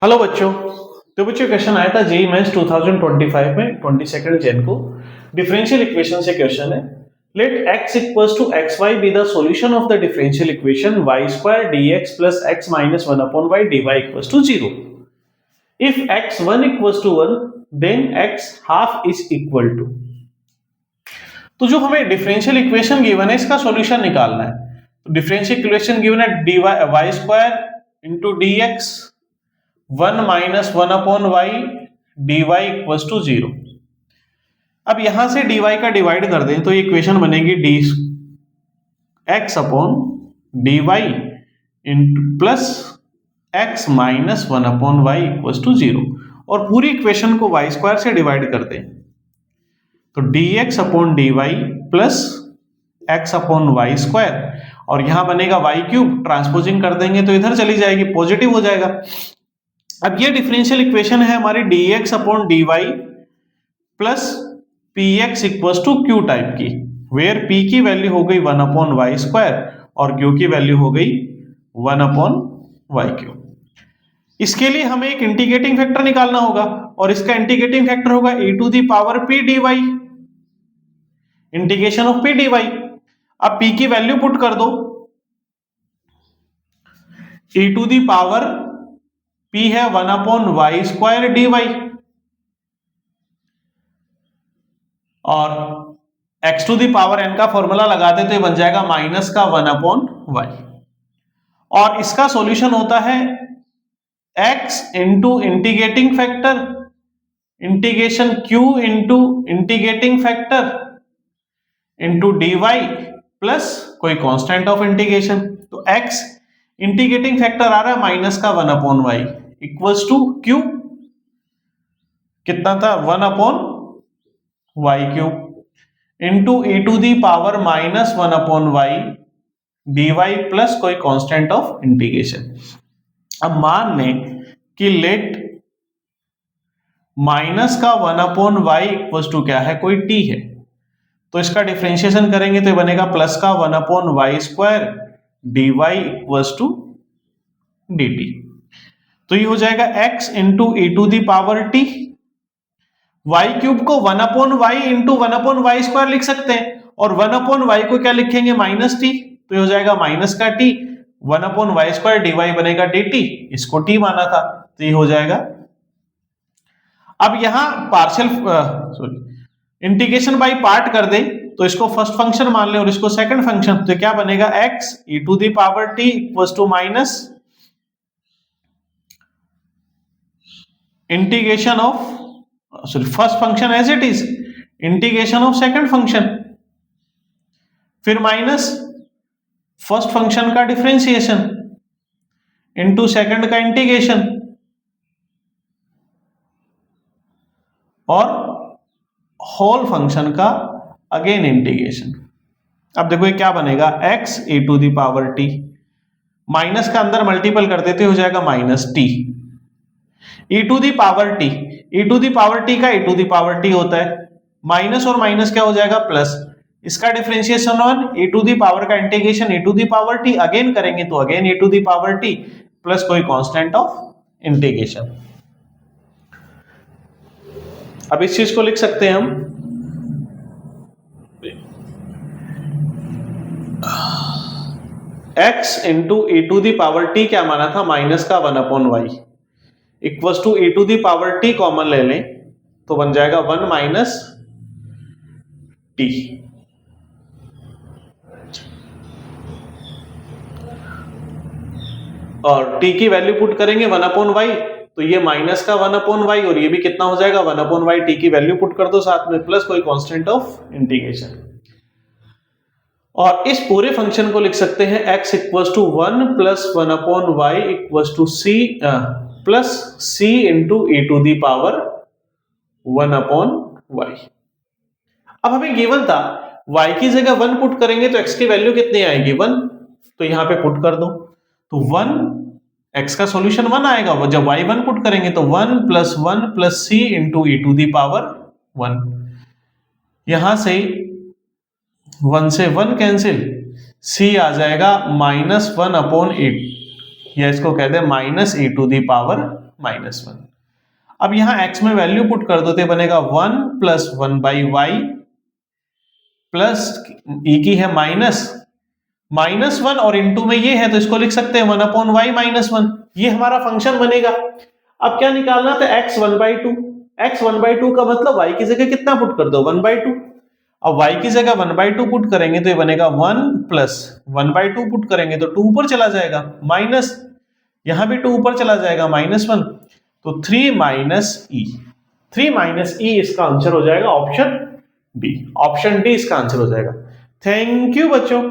Hello बच्चों। तो बच्चों क्वेश्चन आया था जेईई मेंस 2025 में 22 जैन को। डिफरेंशियल इक्वेशन से क्वेश्चन है। Let x equals to xy be the solution of the differential equation y square dx plus x minus 1 upon y dy equals to 0। If x 1 equals to 1 then x half is equal to. तो जो हमें differential equation given है इसका solution निकालना है। तो differential equation given है dy y square into dx 1 minus 1 upon y d y equals to 0। अब यहां से dy का डिवाइड कर दें तो इक्वेशन बनेगी d x upon d y into plus x minus 1 upon y equals to 0। और पूरी इक्वेशन को वाई स्क्वायर से डिवाइड कर दें तो d x upon d y plus x upon y square, और यहां बनेगा वाई क्यूब। ट्रांसपोजिंग कर देंगे तो इधर चली जाएगी, पॉजिटिव हो जाएगा। अब ये डिफरेंशियल इक्वेशन है हमारी dx upon dy plus px equals to q type की, वेयर p की वैल्यू हो गई 1 अपॉन वाई स्क्वायर और q की वैल्यू हो गई 1 अपॉन वाई क्यूब। इसके लिए हमें एक इंटीग्रेटिंग फैक्टर निकालना होगा और इसका इंटीग्रेटिंग फैक्टर होगा e to the power p dy, integration of p dy। अब p की वैल्यू पुट कर दो, e to the power p है 1 upon y square d y और x to the power n का फॉर्मूला लगाते तो ये बन जाएगा माइनस का 1 अपॉन वाई। और इसका सॉल्यूशन होता है x into integrating factor integration q into integrating factor into d y plus कोई कांस्टेंट ऑफ इंटीग्रेशन। तो x इंटीग्रेटिंग फैक्टर आ रहा है माइनस का 1 upon y equals to q कितना था 1 upon y cube into e to the power minus 1 upon y d y plus कोई constant of integration. अब मान लें कि लेट माइनस का 1 अपॉन वाई इक्वल्स टू क्या है, कोई t है, तो इसका डिफरेंशिएशन करेंगे तो बनेगा प्लस का 1 upon y square d y equals to d t. तो ये हो जाएगा x into e to the power t। Y cube को 1 upon y into 1 upon y square लिख सकते हैं और 1 अपॉन वाई को क्या लिखेंगे माइनस टी, तो ये हो जाएगा माइनस का t 1 upon y square d y बनेगा डी टी, इसको t माना था तो ये हो जाएगा। अब यहां पार्शियल इंटीग्रेशन बाय पार्ट कर दें तो इसको फर्स्ट फंक्शन मान लें और इसको सेकंड फंक्शन, तो क्या बनेगा x e to the power t equals to minus integration of first function as it is integration of second function, फिर माइनस फर्स्ट फंक्शन का डिफरेंशिएशन इनटू सेकंड का इंटीग्रेशन और होल फंक्शन का again integration. अब देखो ये क्या बनेगा x e to the power t, minus का अंदर मल्टीपल कर देते हो जाएगा minus t e to the power t, e to the power t का e to the power t होता है, माइनस और माइनस क्या हो जाएगा प्लस, इसका differentiation on e to the power का integration e to the power t again करेंगे तो again e to the power t plus कोई कांस्टेंट ऑफ इंटीग्रेशन। अब इस चीज को लिख सकते हैं हम x into e to the power t क्या माना था माइनस का 1 upon y equals to e to the power t common ले लें तो बन जाएगा 1 माइनस t। और t की वैल्यू पुट करेंगे 1 अपॉन वाई तो ये माइनस का 1 अपॉन वाई और ये भी कितना हो जाएगा 1 अपॉन वाई, t की वैल्यू पुट कर दो साथ में प्लस कोई कांस्टेंट ऑफ इंटीग्रेशन। और इस पूरे फंक्शन को लिख सकते हैं x equals to 1 plus 1 upon y equals to c plus c into e to the power 1 upon y. अब हमें गिवन था y की जगह 1 पुट करेंगे तो x की वैल्यू कितनी आएगी 1, तो यहां पे पुट कर दो तो 1 x का सॉल्यूशन 1 आएगा, जब y 1 पुट करेंगे तो 1 plus c into e to the power 1। यहां से 1 से 1 कैंसिल, c आ जाएगा माइनस 1 अपॉन 8 या इसको कहते हैं minus e to the power -1। अब यहां x में वैल्यू पुट कर दो तो बनेगा 1 + 1/y प्लस e की है -1 और इनटू में ये है तो इसको लिख सकते हैं 1/y -1। ये हमारा फंक्शन बनेगा। अब क्या निकालना था, x 1/2। x 1/2 का मतलब y की जगह कितना पुट कर दो, 1/2। अब y की जगह 1/2 पुट करेंगे तो ये बनेगा 1 + 1/2 पुट करेंगे तो 2 ऊपर चला जाएगा, माइनस यहां भी 2 ऊपर चला जाएगा, -1 तो 3 - e इसका आंसर हो जाएगा ऑप्शन बी। ऑप्शन डी इसका आंसर हो जाएगा। थैंक यू बच्चों।